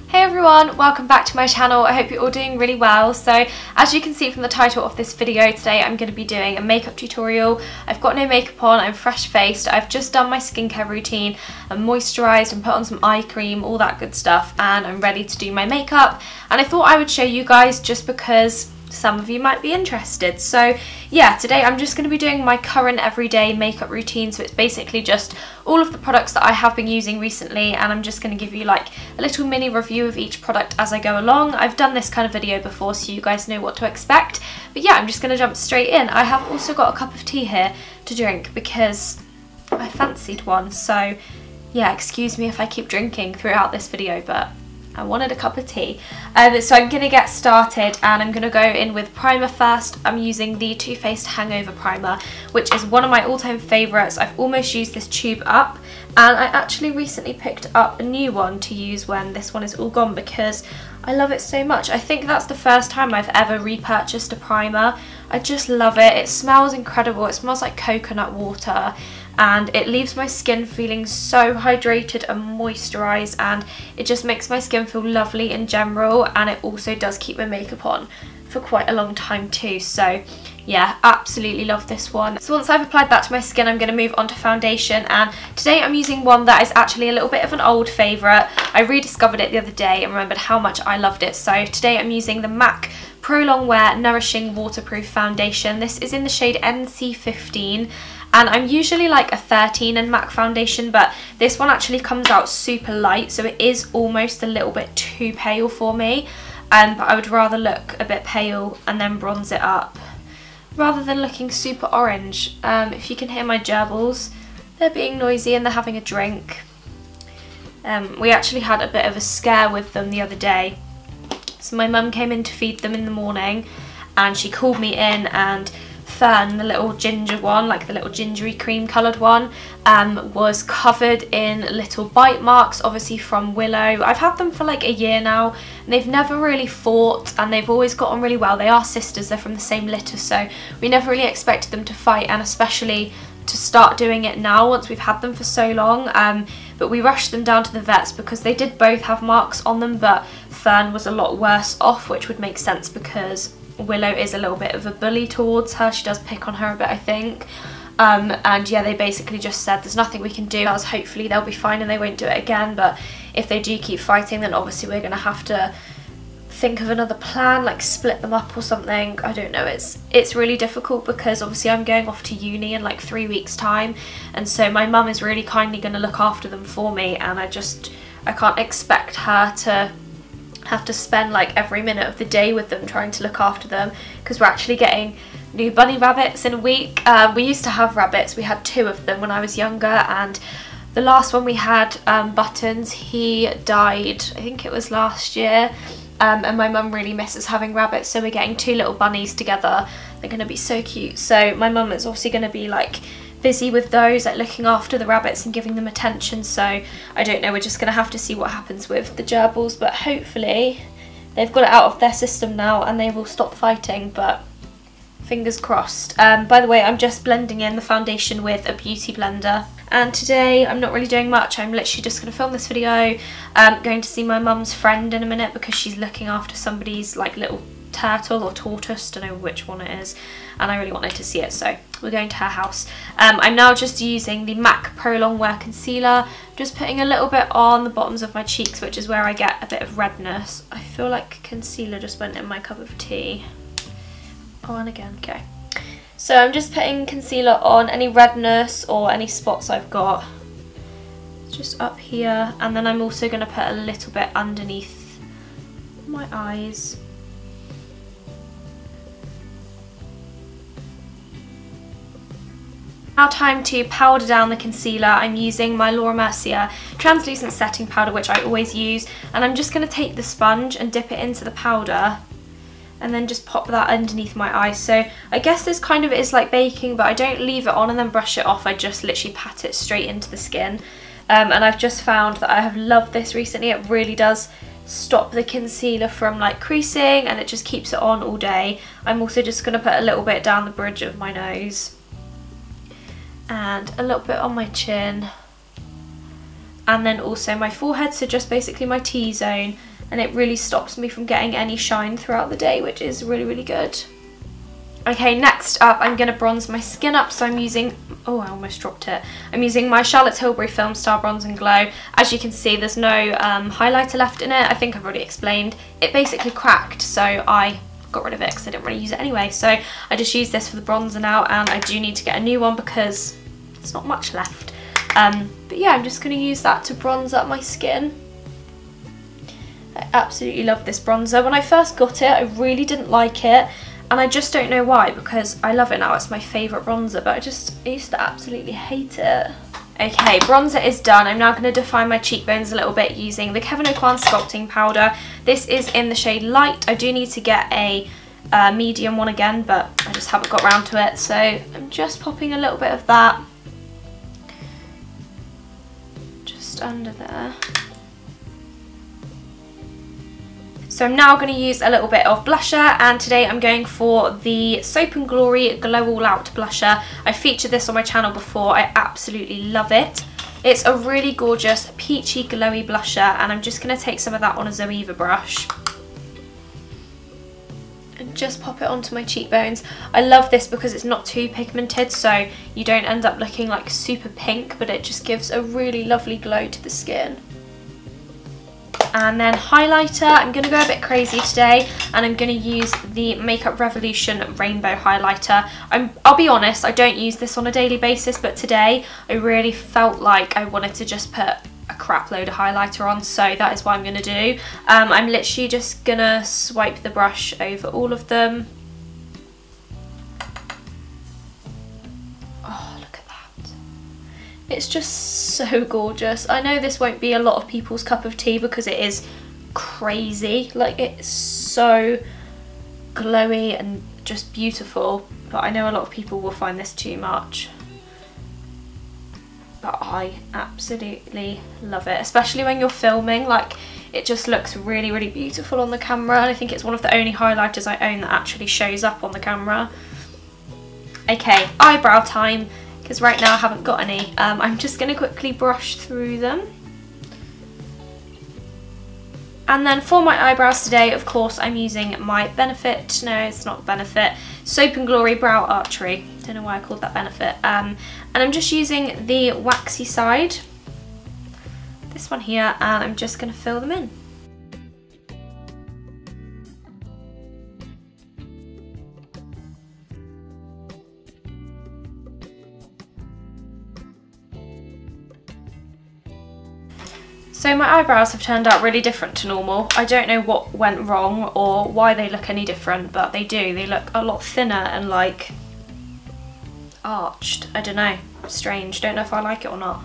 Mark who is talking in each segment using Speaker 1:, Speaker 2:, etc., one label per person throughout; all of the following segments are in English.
Speaker 1: Hey everyone, welcome back to my channel. I hope you're all doing really well. So as you can see from the title of this video, today I'm going to be doing a makeup tutorial. I've got no makeup on, I'm fresh faced, I've just done my skincare routine, I'm moisturised and put on some eye cream, all that good stuff, and I'm ready to do my makeup. And I thought I would show you guys just because some of you might be interested. So yeah, today I'm just going to be doing my current everyday makeup routine. So it's basically just all of the products that I have been using recently, and I'm just going to give you like a little mini review of each product as I go along. I've done this kind of video before, so you guys know what to expect. But yeah, I'm just going to jump straight in. I have also got a cup of tea here to drink because I fancied one. So yeah, excuse me if I keep drinking throughout this video, but I wanted a cup of tea. So I'm going to get started, and I'm going to go in with primer first. I'm using the Too Faced Hangover primer, which is one of my all-time favourites. I've almost used this tube up, and I actually recently picked up a new one to use when this one is all gone because I love it so much. I think that's the first time I've ever repurchased a primer. I just love it. It smells incredible. It smells like coconut water, and it leaves my skin feeling so hydrated and moisturised, and it just makes my skin feel lovely in general, and it also does keep my makeup on for quite a long time too. So yeah, absolutely love this one. So once I've applied that to my skin, I'm going to move on to foundation, and today I'm using one that is actually a little bit of an old favourite. I rediscovered it the other day and remembered how much I loved it. So today I'm using the MAC Pro Longwear Nourishing Waterproof Foundation. This is in the shade NC15. And I'm usually like a 13 in MAC foundation, but this one actually comes out super light, so it is almost a little bit too pale for me. But I would rather look a bit pale and then bronze it up, rather than looking super orange. If you can hear my gerbils, they're being noisy and they're having a drink. We actually had a bit of a scare with them the other day. So my mum came in to feed them in the morning, and she called me in, and Fern, the little ginger one, like the little gingery cream coloured one, was covered in little bite marks, obviously from Willow. I've had them for like a year now, and they've never really fought, and they've always got on really well. They are sisters, they're from the same litter, so we never really expected them to fight, and especially to start doing it now once we've had them for so long. But we rushed them down to the vets because they did both have marks on them, but Fern was a lot worse off, which would make sense because Willow is a little bit of a bully towards her. She does pick on her a bit, I think. And yeah, they basically just said there's nothing we can do, as hopefully they'll be fine and they won't do it again. But if they do keep fighting, then obviously we're going to have to think of another plan, like split them up or something. I don't know, it's really difficult because obviously I'm going off to uni in like 3 weeks time, and so my mum is really kindly going to look after them for me, and I can't expect her to have to spend like every minute of the day with them trying to look after them, because we're actually getting new bunny rabbits in a week. We used to have rabbits, we had 2 of them when I was younger, and the last one we had, Buttons, he died, I think it was last year. And my mum really misses having rabbits, so we're getting 2 little bunnies together. They're going to be so cute. So my mum is obviously going to be like busy with those, like looking after the rabbits and giving them attention. So I don't know, we're just going to have to see what happens with the gerbils, but hopefully they've got it out of their system now and they will stop fighting, but fingers crossed. By the way, I'm just blending in the foundation with a beauty blender, and today I'm not really doing much. I'm literally just going to film this video. Going to see my mum's friend in a minute because she's looking after somebody's like little turtle or tortoise, don't know which one it is, and I really wanted to see it, so we're going to her house. I'm now just using the MAC Pro Longwear Concealer, just putting a little bit on the bottoms of my cheeks, which is where I get a bit of redness. I feel like concealer just went in my cup of tea. Oh, and again, okay. So I'm just putting concealer on any redness or any spots I've got, just up here, and then I'm also going to put a little bit underneath my eyes. Now time to powder down the concealer. I'm using my Laura Mercier translucent setting powder, which I always use, and I'm just going to take the sponge and dip it into the powder and then just pop that underneath my eyes. So I guess this kind of is like baking, but I don't leave it on and then brush it off. I just literally pat it straight into the skin. And I've just found that I have loved this recently. It really does stop the concealer from like creasing, and it just keeps it on all day. I'm also just going to put a little bit down the bridge of my nose and a little bit on my chin, and then also my forehead, so just basically my T-zone, and it really stops me from getting any shine throughout the day, which is really, really good. Okay, next up I'm going to bronze my skin up, so I'm using, oh, I almost dropped it. I'm using my Charlotte Tilbury Filmstar Bronze and Glow. As you can see, there's no highlighter left in it. I think I've already explained. It basically cracked, so I got rid of it because I didn't really use it anyway. So I just used this for the bronzer now, and I do need to get a new one because there's not much left. But yeah, I'm just going to use that to bronze up my skin. I absolutely love this bronzer. When I first got it, I really didn't like it. And I just don't know why, because I love it now. It's my favourite bronzer, but I used to absolutely hate it. Okay, bronzer is done. I'm now going to define my cheekbones a little bit using the Kevyn Sculpting powder. This is in the shade Light. I do need to get a medium one again, but I just haven't got around to it. So I'm just popping a little bit of that just under there. So I'm now going to use a little bit of blusher, and today I'm going for the Soap&Glory Glow All Out blusher. I featured this on my channel before. I absolutely love it. It's a really gorgeous peachy glowy blusher, and I'm just going to take some of that on a Zoeva brush and just pop it onto my cheekbones. I love this because it's not too pigmented, so you don't end up looking like super pink, but it just gives a really lovely glow to the skin. And then highlighter, I'm going to go a bit crazy today, and I'm going to use the Makeup Revolution Rainbow Highlighter. I'll be honest, I don't use this on a daily basis, but today I really felt like I wanted to just put a crap load of highlighter on, so that is what I'm going to do. I'm literally just going to swipe the brush over all of them. It's just so gorgeous. I know this won't be a lot of people's cup of tea because it is crazy. Like, it's so glowy and just beautiful. But I know a lot of people will find this too much. But I absolutely love it. Especially when you're filming. Like, it just looks really, really beautiful on the camera. And I think it's one of the only highlighters I own that actually shows up on the camera. Okay, eyebrow time. Because right now I haven't got any. I'm just going to quickly brush through them. And then for my eyebrows today, of course, I'm using my Benefit, no, it's not Benefit, Soap&Glory Brow Archery. Don't know why I called that Benefit. And I'm just using the waxy side, this one here, and I'm just going to fill them in. So my eyebrows have turned out really different to normal. I don't know what went wrong or why they look any different, but they do. They look a lot thinner and like arched. I don't know. Strange. Don't know if I like it or not.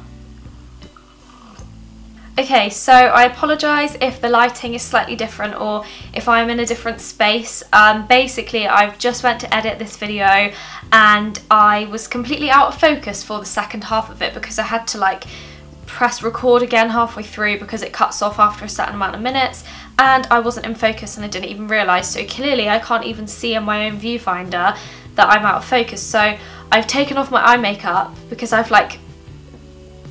Speaker 1: Okay, so I apologise if the lighting is slightly different or if I'm in a different space. Basically, I've just went to edit this video and I was completely out of focus for the second half of it because I had to like press record again halfway through because it cuts off after a certain amount of minutes, and I wasn't in focus and I didn't even realise. So clearly I can't even see in my own viewfinder that I'm out of focus. So I've taken off my eye makeup because I've like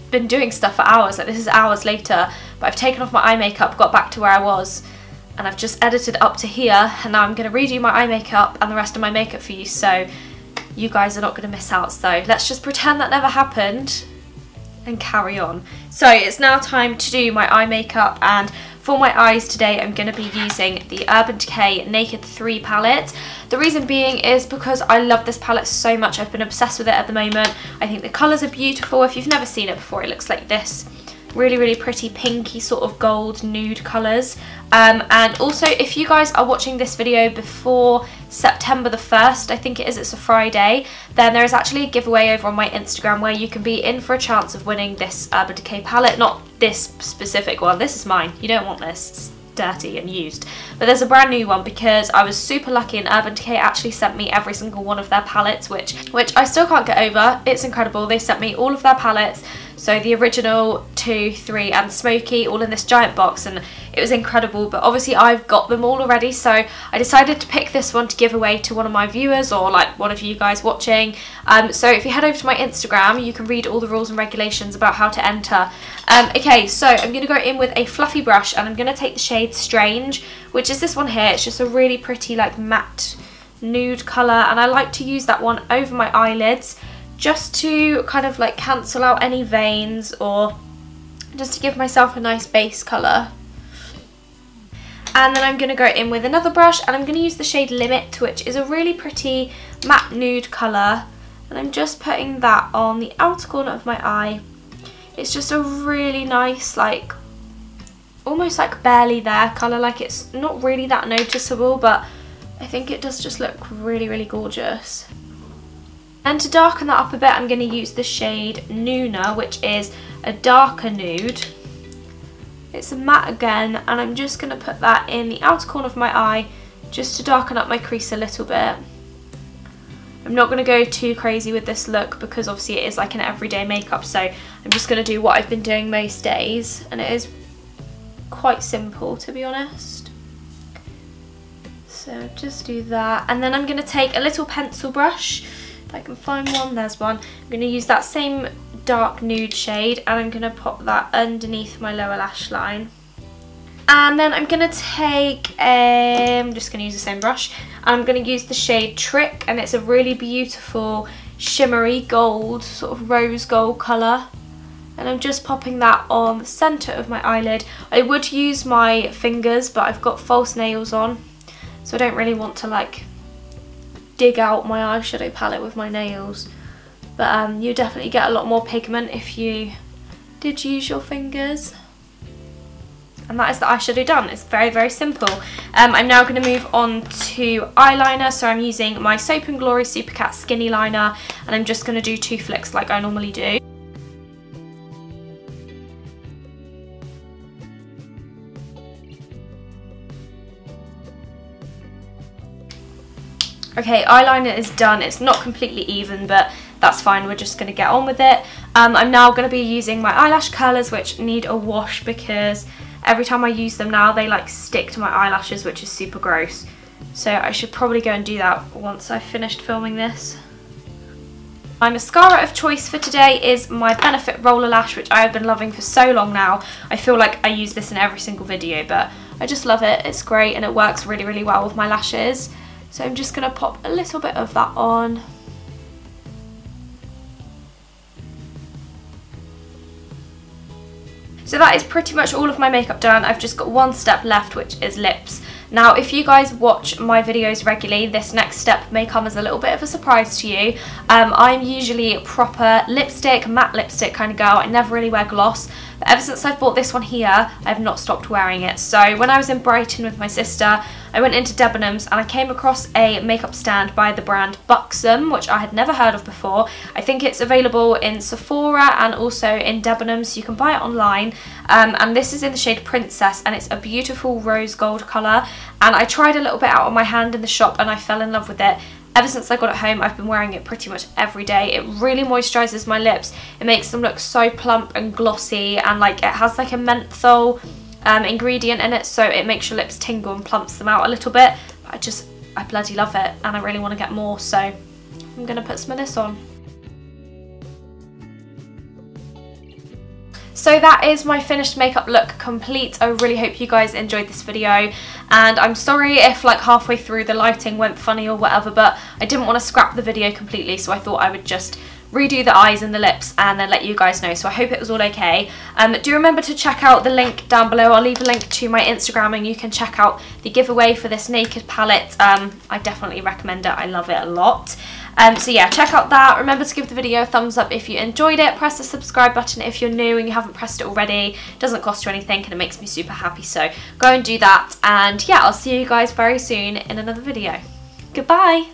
Speaker 1: been doing stuff for hours. Like, this is hours later, but I've taken off my eye makeup, got back to where I was, and I've just edited up to here, and now I'm going to redo my eye makeup and the rest of my makeup for you, so you guys are not going to miss out. So let's just pretend that never happened and carry on. So it's now time to do my eye makeup, and for my eyes today I'm going to be using the Urban Decay Naked 3 palette. The reason being is because I love this palette so much. I've been obsessed with it at the moment. I think the colours are beautiful. If you've never seen it before, it looks like this. Really, really pretty pinky sort of gold nude colours. And also, if you guys are watching this video before September the 1st, I think it is, it's a Friday, then there is actually a giveaway over on my Instagram where you can be in for a chance of winning this Urban Decay palette. Not this specific one, this is mine. You don't want this, it's dirty and used. But there's a brand new one because I was super lucky and Urban Decay actually sent me every single one of their palettes, which I still can't get over. It's incredible. They sent me all of their palettes. So the original, 2, 3 and Smoky all in this giant box, and it was incredible, but obviously I've got them all already, so I decided to pick this one to give away to one of my viewers, or like one of you guys watching. So if you head over to my Instagram, you can read all the rules and regulations about how to enter. Okay, so I'm going to go in with a fluffy brush, and I'm going to take the shade Strange, which is this one here. It's just a really pretty like matte nude colour, and I like to use that one over my eyelids just to kind of like cancel out any veins, or just to give myself a nice base colour. And then I'm going to go in with another brush, and I'm going to use the shade Limit, which is a really pretty matte nude colour, and I'm just putting that on the outer corner of my eye. It's just a really nice, like almost like barely there colour, like it's not really that noticeable, but I think it does just look really, really gorgeous. And to darken that up a bit, I'm going to use the shade Nuna, which is a darker nude. It's a matte again, and I'm just going to put that in the outer corner of my eye just to darken up my crease a little bit. I'm not going to go too crazy with this look because obviously it is like an everyday makeup, so I'm just going to do what I've been doing most days, and it is quite simple, to be honest. So just do that, and then I'm going to take a little pencil brush. I can find one, there's one. I'm going to use that same dark nude shade, and I'm going to pop that underneath my lower lash line. And then I'm going to take, I'm just going to use the same brush, and I'm going to use the shade Trick, and it's a really beautiful shimmery gold, sort of rose gold colour. And I'm just popping that on the centre of my eyelid. I would use my fingers, but I've got false nails on, so I don't really want to like dig out my eyeshadow palette with my nails, but you definitely get a lot more pigment if you did use your fingers. And that is the eyeshadow done. It's very, very simple. I'm now going to move on to eyeliner, so I'm using my Soap&Glory Supercat Skinny Liner, and I'm just going to do 2 flicks like I normally do. Okay, eyeliner is done. It's not completely even, but that's fine. We're just going to get on with it. I'm now going to be using my eyelash curlers, which need a wash because every time I use them now, they like stick to my eyelashes, which is super gross. So I should probably go and do that once I've finished filming this. My mascara of choice for today is my Benefit Roller Lash, which I have been loving for so long now. I feel like I use this in every single video, but I just love it. It's great, and it works really, really well with my lashes. So I'm just going to pop a little bit of that on. So that is pretty much all of my makeup done. I've just got one step left, which is lips. Now, if you guys watch my videos regularly, this next step may come as a little bit of a surprise to you. I'm usually a proper lipstick, matte lipstick kind of girl. I never really wear gloss. But ever since I've bought this one here, I've not stopped wearing it. So when I was in Brighton with my sister, I went into Debenhams and I came across a makeup stand by the brand Buxom, which I had never heard of before. I think it's available in Sephora and also in Debenhams, so you can buy it online. And this is in the shade Princess, and it's a beautiful rose gold colour. And I tried a little bit out on my hand in the shop and I fell in love with it. Ever since I got it home, I've been wearing it pretty much every day. It really moisturises my lips. It makes them look so plump and glossy, and like it has like a menthol ingredient in it, so it makes your lips tingle and plumps them out a little bit. But I bloody love it, and I really want to get more, so I'm going to put some of this on. So that is my finished makeup look complete. I really hope you guys enjoyed this video, and I'm sorry if like halfway through the lighting went funny or whatever, but I didn't want to scrap the video completely, so I thought I would just redo the eyes and the lips and then let you guys know. So I hope it was all okay. Do remember to check out the link down below. I'll leave a link to my Instagram and you can check out the giveaway for this Naked palette. I definitely recommend it. I love it a lot. So yeah, check out that. Remember to give the video a thumbs up if you enjoyed it. Press the subscribe button if you're new and you haven't pressed it already. It doesn't cost you anything and it makes me super happy. So go and do that. And yeah, I'll see you guys very soon in another video. Goodbye.